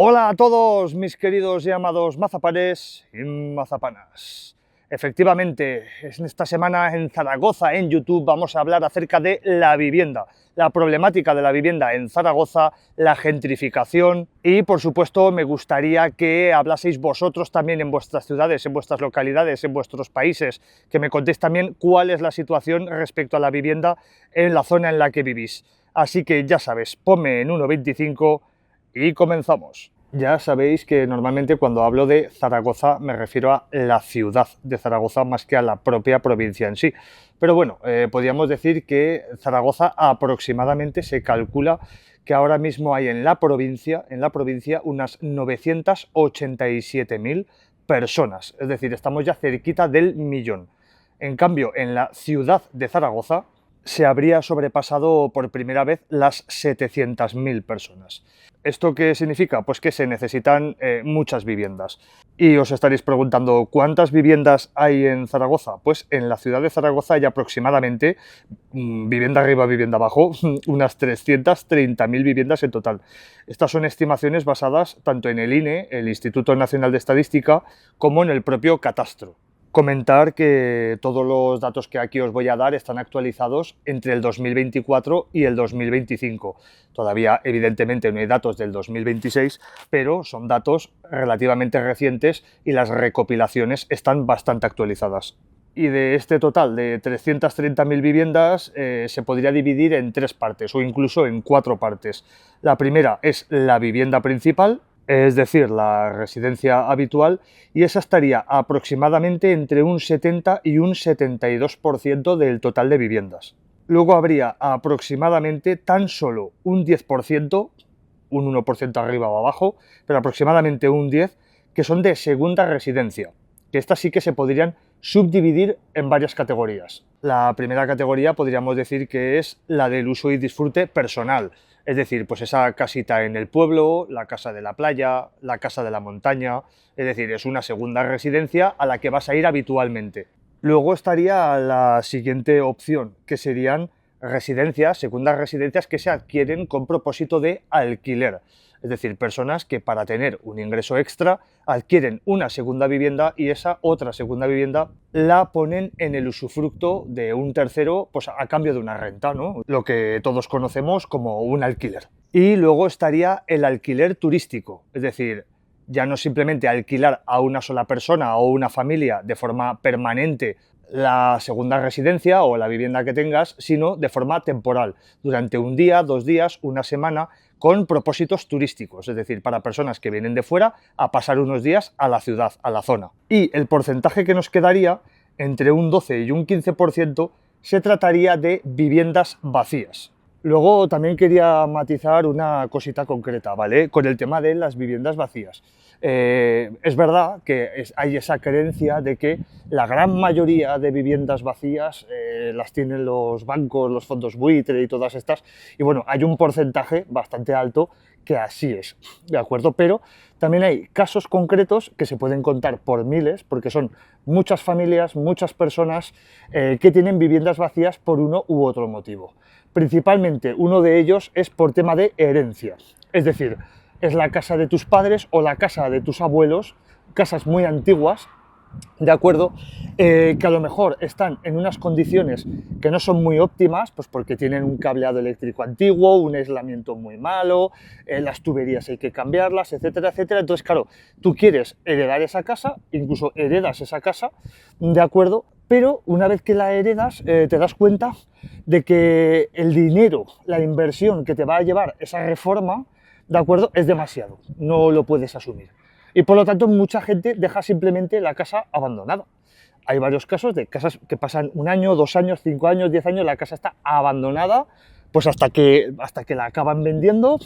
Hola a todos mis queridos y amados mazapanes y mazapanas. Efectivamente, en esta semana en Zaragoza, en YouTube, vamos a hablar acerca de la vivienda, la problemática de la vivienda en Zaragoza, la gentrificación y, por supuesto, me gustaría que hablaseis vosotros también en vuestras ciudades, en vuestras localidades, en vuestros países, que me contéis también cuál es la situación respecto a la vivienda en la zona en la que vivís. Así que ya sabes, ponme en 1.25 y comenzamos. Ya sabéis que normalmente cuando hablo de Zaragoza me refiero a la ciudad de Zaragoza más que a la propia provincia en sí. Pero bueno, podríamos decir que Zaragoza aproximadamente se calcula que ahora mismo hay en la provincia unas 987.000 personas. Es decir, estamos ya cerquita del millón. En cambio, en la ciudad de Zaragoza se habría sobrepasado por primera vez las 700.000 personas. ¿Esto qué significa? Pues que se necesitan muchas viviendas. Y os estaréis preguntando, ¿cuántas viviendas hay en Zaragoza? Pues en la ciudad de Zaragoza hay aproximadamente, vivienda arriba, vivienda abajo, unas 330.000 viviendas en total. Estas son estimaciones basadas tanto en el INE, el Instituto Nacional de Estadística, como en el propio catastro. Comentar que todos los datos que aquí os voy a dar están actualizados entre el 2024 y el 2025. Todavía, evidentemente, no hay datos del 2026, pero son datos relativamente recientes y las recopilaciones están bastante actualizadas. Y de este total de 330.000 viviendas se podría dividir en 3 partes o incluso en 4 partes. La primera es la vivienda principal, es decir, la residencia habitual, y esa estaría aproximadamente entre un 70 y un 72% del total de viviendas. Luego habría aproximadamente tan solo un 10%, un 1% arriba o abajo, pero aproximadamente un 10%, que son de segunda residencia, que estas sí que se podrían subdividir en varias categorías. La primera categoría podríamos decir que es la del uso y disfrute personal, es decir, pues esa casita en el pueblo, la casa de la playa, la casa de la montaña, es decir, es una segunda residencia a la que vas a ir habitualmente. Luego estaría la siguiente opción, que serían residencias, segundas residencias que se adquieren con propósito de alquiler. Es decir, personas que para tener un ingreso extra adquieren una segunda vivienda y esa otra segunda vivienda la ponen en el usufructo de un tercero, pues a cambio de una renta, ¿no? Lo que todos conocemos como un alquiler. Y luego estaría el alquiler turístico, es decir, ya no simplemente alquilar a una sola persona o una familia de forma permanente la segunda residencia o la vivienda que tengas, sino de forma temporal, durante un día, 2 días, una semana, con propósitos turísticos, es decir, para personas que vienen de fuera a pasar unos días a la ciudad, a la zona. Y el porcentaje que nos quedaría, entre un 12 y un 15%, se trataría de viviendas vacías. Luego también quería matizar una cosita concreta, ¿vale? Con el tema de las viviendas vacías. Es verdad que hay esa creencia de que la gran mayoría de viviendas vacías las tienen los bancos, los fondos buitre y todas estas, y bueno, hay un porcentaje bastante alto que así es, ¿de acuerdo? Pero también hay casos concretos que se pueden contar por miles, porque son muchas familias, muchas personas que tienen viviendas vacías por uno u otro motivo. Principalmente uno de ellos es por tema de herencia, es decir, es la casa de tus padres o la casa de tus abuelos, casas muy antiguas, ¿de acuerdo? Que a lo mejor están en unas condiciones que no son muy óptimas, pues porque tienen un cableado eléctrico antiguo, un aislamiento muy malo, las tuberías hay que cambiarlas, etcétera, etcétera. Entonces, claro, tú quieres heredar esa casa, incluso heredas esa casa, ¿de acuerdo? Pero una vez que la heredas, te das cuenta de que el dinero, la inversión que te va a llevar esa reforma, ¿de acuerdo?, es demasiado, no lo puedes asumir. Y por lo tanto mucha gente deja simplemente la casa abandonada. Hay varios casos de casas que pasan 1 año, 2 años, 5 años, 10 años, la casa está abandonada, pues hasta que la acaban vendiendo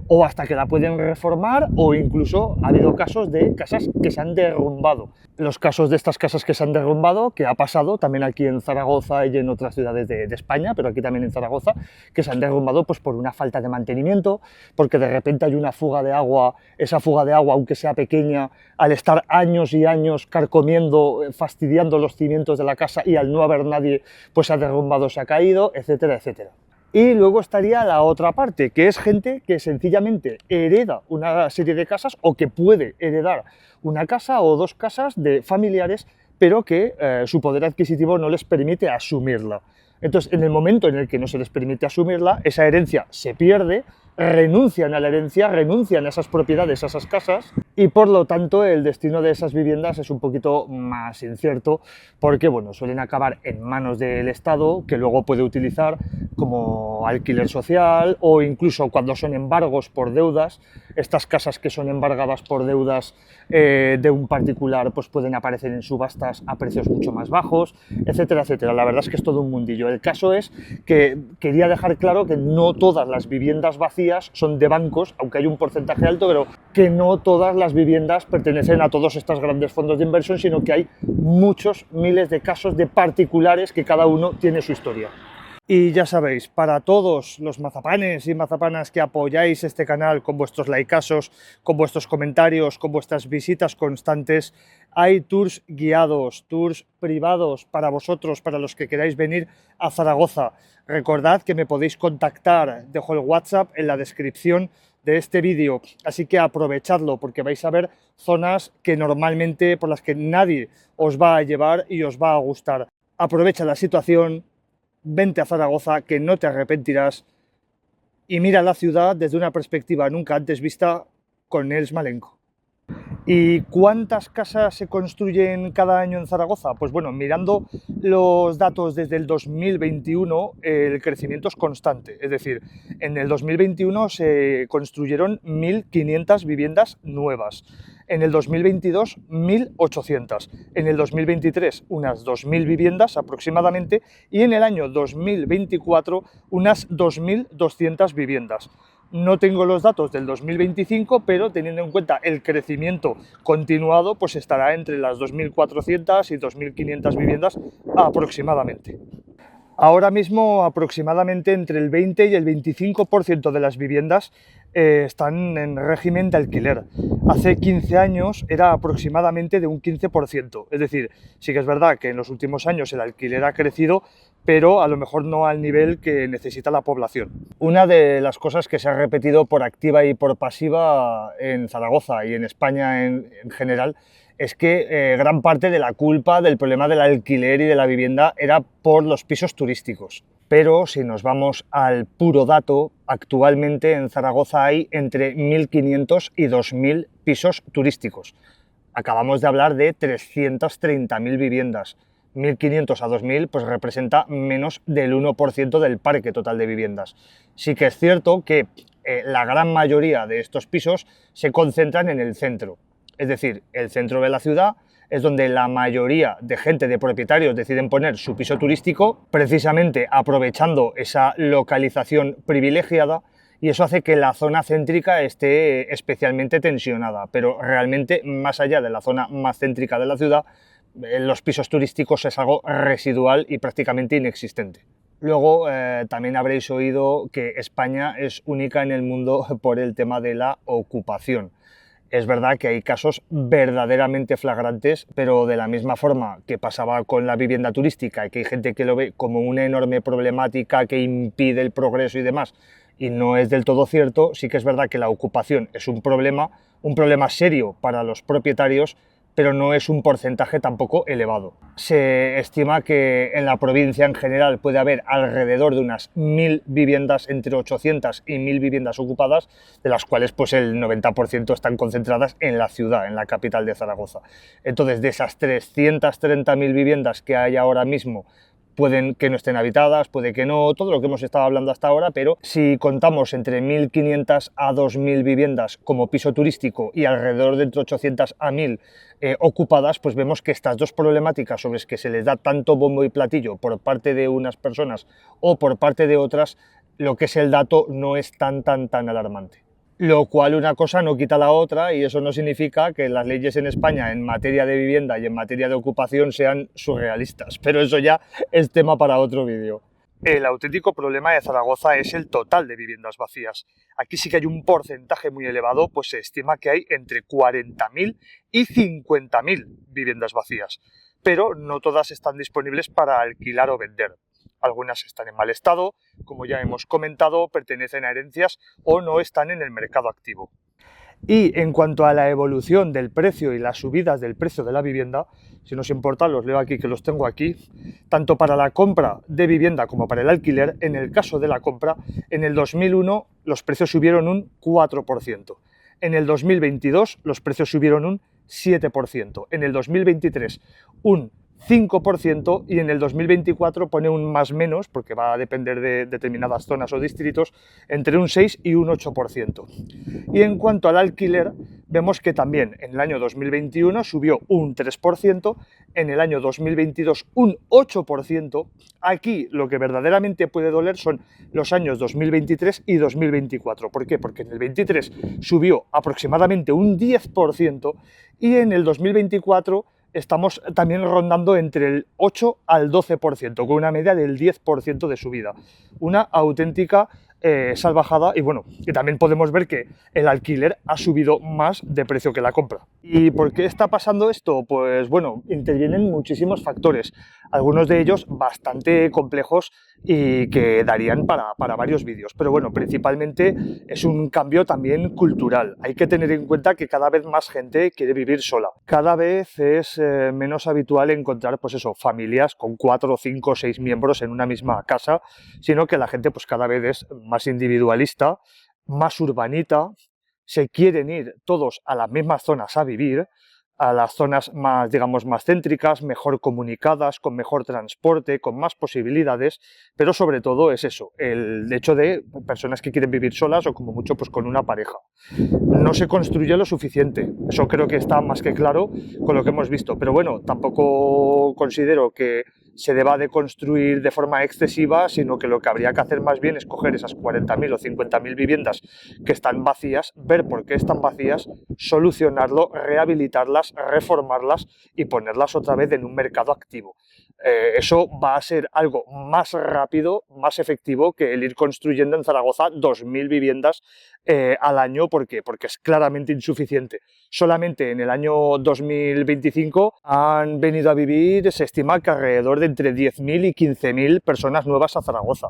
o hasta que la pueden reformar, o incluso ha habido casos de casas que se han derrumbado. Los casos de estas casas que se han derrumbado, que ha pasado también aquí en Zaragoza y en otras ciudades de España, pero aquí también en Zaragoza, que se han derrumbado pues por una falta de mantenimiento, porque de repente hay una fuga de agua, esa fuga de agua, aunque sea pequeña, al estar años y años carcomiendo, fastidiando los cimientos de la casa y al no haber nadie, pues se ha derrumbado, se ha caído, etcétera, etcétera. Y luego estaría la otra parte, que es gente que sencillamente hereda una serie de casas o que puede heredar una casa o dos casas de familiares, pero que su poder adquisitivo no les permite asumirla. Entonces, en el momento en el que no se les permite asumirla, esa herencia se pierde, renuncian a la herencia, renuncian a esas propiedades, a esas casas, y por lo tanto el destino de esas viviendas es un poquito más incierto, porque bueno, suelen acabar en manos del Estado, que luego puede utilizar como alquiler social, o incluso cuando son embargos por deudas, estas casas que son embargadas por deudas de un particular pues pueden aparecer en subastas a precios mucho más bajos, etcétera, etcétera. La verdad es que es todo un mundillo. El caso es que quería dejar claro que no todas las viviendas vacías son de bancos, aunque hay un porcentaje alto, pero que no todas las viviendas pertenecen a todos estos grandes fondos de inversión, sino que hay muchos, miles de casos de particulares que cada uno tiene su historia. Y ya sabéis, para todos los mazapanes y mazapanas que apoyáis este canal con vuestros likeazos, con vuestros comentarios, con vuestras visitas constantes, hay tours guiados, tours privados para vosotros, para los que queráis venir a Zaragoza. Recordad que me podéis contactar, dejo el WhatsApp en la descripción de este vídeo, así que aprovechadlo porque vais a ver zonas que normalmente por las que nadie os va a llevar y os va a gustar. Aprovecha la situación. Vente a Zaragoza, que no te arrepentirás, y mira la ciudad desde una perspectiva nunca antes vista con el Smalenko. ¿Y cuántas casas se construyen cada año en Zaragoza? Pues bueno, mirando los datos desde el 2021, el crecimiento es constante. Es decir, en el 2021 se construyeron 1.500 viviendas nuevas. En el 2022, 1.800. En el 2023, unas 2.000 viviendas aproximadamente. Y en el año 2024, unas 2.200 viviendas. No tengo los datos del 2025, pero teniendo en cuenta el crecimiento continuado, pues estará entre las 2.400 y 2.500 viviendas aproximadamente. Ahora mismo aproximadamente entre el 20 y el 25% de las viviendas están en régimen de alquiler. Hace 15 años era aproximadamente de un 15%. Es decir, sí que es verdad que en los últimos años el alquiler ha crecido, pero a lo mejor no al nivel que necesita la población. Una de las cosas que se ha repetido por activa y por pasiva en Zaragoza y en España en general es que gran parte de la culpa del problema del alquiler y de la vivienda era por los pisos turísticos. Pero si nos vamos al puro dato, actualmente en Zaragoza hay entre 1.500 y 2.000 pisos turísticos. Acabamos de hablar de 330.000 viviendas. 1.500 a 2.000 pues representa menos del 1% del parque total de viviendas. Sí que es cierto que la gran mayoría de estos pisos se concentran en el centro. Es decir, el centro de la ciudad es donde la mayoría de gente, de propietarios, deciden poner su piso turístico, precisamente aprovechando esa localización privilegiada, y eso hace que la zona céntrica esté especialmente tensionada. Pero realmente, más allá de la zona más céntrica de la ciudad, los pisos turísticos es algo residual y prácticamente inexistente. Luego también habréis oído que España es única en el mundo por el tema de la ocupación. Es verdad que hay casos verdaderamente flagrantes, pero de la misma forma que pasaba con la vivienda turística, que hay gente que lo ve como una enorme problemática que impide el progreso y demás, y no es del todo cierto, sí que es verdad que la ocupación es un problema serio para los propietarios, pero no es un porcentaje tampoco elevado. Se estima que en la provincia en general puede haber alrededor de unas 1.000 viviendas, entre 800 y 1.000 viviendas ocupadas, de las cuales pues el 90% están concentradas en la ciudad, en la capital de Zaragoza. Entonces, de esas 330.000 viviendas que hay ahora mismo, pueden que no estén habitadas, puede que no, todo lo que hemos estado hablando hasta ahora, pero si contamos entre 1.500 a 2.000 viviendas como piso turístico y alrededor de entre 800 a 1.000 ocupadas, pues vemos que estas dos problemáticas sobre las que se les da tanto bombo y platillo por parte de unas personas o por parte de otras, lo que es el dato no es tan alarmante. Lo cual una cosa no quita la otra, y eso no significa que las leyes en España en materia de vivienda y en materia de ocupación sean surrealistas, pero eso ya es tema para otro vídeo. El auténtico problema de Zaragoza es el total de viviendas vacías. Aquí sí que hay un porcentaje muy elevado, pues se estima que hay entre 40.000 y 50.000 viviendas vacías, pero no todas están disponibles para alquilar o vender. algunas están en mal estado, como ya hemos comentado, pertenecen a herencias o no están en el mercado activo. Y en cuanto a la evolución del precio y las subidas del precio de la vivienda, si nos importa, los leo aquí, que los tengo aquí, tanto para la compra de vivienda como para el alquiler. En el caso de la compra, en el 2001 los precios subieron un 4%, en el 2022 los precios subieron un 7%, en el 2023 un 5% y en el 2024 pone un más menos, porque va a depender de determinadas zonas o distritos, entre un 6 y un 8%. Y en cuanto al alquiler, vemos que también en el año 2021 subió un 3%, en el año 2022 un 8%. Aquí lo que verdaderamente puede doler son los años 2023 y 2024. ¿Por qué? Porque en el 23 subió aproximadamente un 10% y en el 2024 estamos también rondando entre el 8 al 12%, con una media del 10% de subida. Una auténtica salvajada, y bueno, que también podemos ver que el alquiler ha subido más de precio que la compra. ¿Y por qué está pasando esto? Pues bueno, intervienen muchísimos factores, algunos de ellos bastante complejos y que darían para varios vídeos, pero bueno, principalmente es un cambio también cultural. Hay que tener en cuenta que cada vez más gente quiere vivir sola, cada vez es menos habitual encontrar, pues eso, familias con 4, 5, 6 miembros en una misma casa, sino que la gente pues cada vez es más individualista, más urbanita, se quieren ir todos a las mismas zonas a vivir, a las zonas más, digamos, más céntricas, mejor comunicadas, con mejor transporte, con más posibilidades, pero sobre todo es eso, el hecho de personas que quieren vivir solas o como mucho pues con una pareja. No se construye lo suficiente, eso creo que está más que claro con lo que hemos visto, pero bueno, tampoco considero que se deba de construir de forma excesiva, sino que lo que habría que hacer más bien es coger esas 40.000 o 50.000 viviendas que están vacías, ver por qué están vacías, solucionarlo, rehabilitarlas, reformarlas y ponerlas otra vez en un mercado activo. Eso va a ser algo más rápido, más efectivo que el ir construyendo en Zaragoza 2.000 viviendas al año, porque es claramente insuficiente. Solamente en el año 2025 han venido a vivir, se estima que alrededor de entre 10.000 y 15.000 personas nuevas a Zaragoza.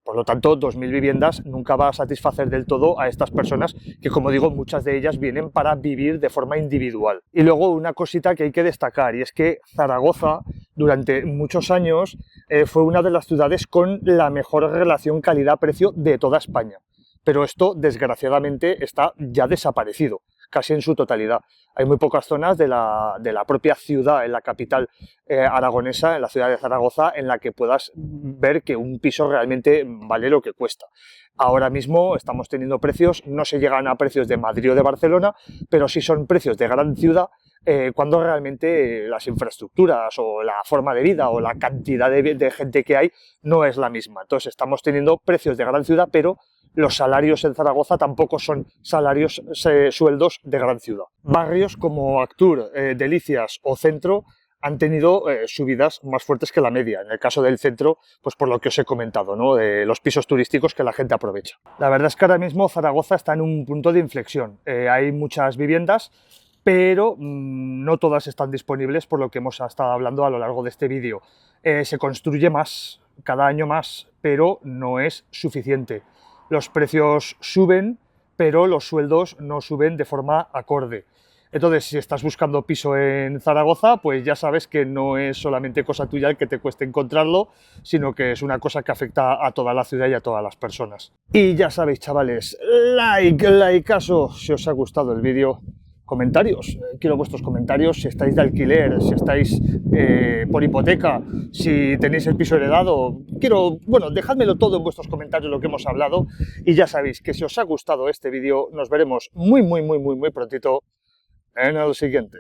Por lo tanto, 2.000 viviendas nunca va a satisfacer del todo a estas personas que, como digo, muchas de ellas vienen para vivir de forma individual. Y luego una cosita que hay que destacar, y es que Zaragoza durante muchos años fue una de las ciudades con la mejor relación calidad-precio de toda España. Pero esto, desgraciadamente, está ya desaparecido, casi en su totalidad. Hay muy pocas zonas de la propia ciudad, en la capital aragonesa, en la ciudad de Zaragoza, en la que puedas ver que un piso realmente vale lo que cuesta. Ahora mismo estamos teniendo precios, no se llegan a precios de Madrid o de Barcelona, pero sí son precios de gran ciudad, cuando realmente las infraestructuras o la forma de vida o la cantidad de gente que hay no es la misma. Entonces estamos teniendo precios de gran ciudad, pero los salarios en Zaragoza tampoco son salarios, sueldos de gran ciudad. Barrios como Actur, Delicias o Centro han tenido subidas más fuertes que la media. En el caso del centro, pues por lo que os he comentado, ¿no? De los pisos turísticos que la gente aprovecha. La verdad es que ahora mismo Zaragoza está en un punto de inflexión. Hay muchas viviendas, pero no todas están disponibles, por lo que hemos estado hablando a lo largo de este vídeo. Se construye más, cada año más, pero no es suficiente. Los precios suben, pero los sueldos no suben de forma acorde. Entonces, si estás buscando piso en Zaragoza, pues ya sabes que no es solamente cosa tuya el que te cueste encontrarlo, sino que es una cosa que afecta a toda la ciudad y a todas las personas. Y ya sabéis, chavales, likeazo si os ha gustado el vídeo. Comentarios, quiero vuestros comentarios, si estáis de alquiler, si estáis por hipoteca, si tenéis el piso heredado, bueno, dejádmelo todo en vuestros comentarios lo que hemos hablado, y ya sabéis que si os ha gustado este vídeo, nos veremos muy prontito en el siguiente.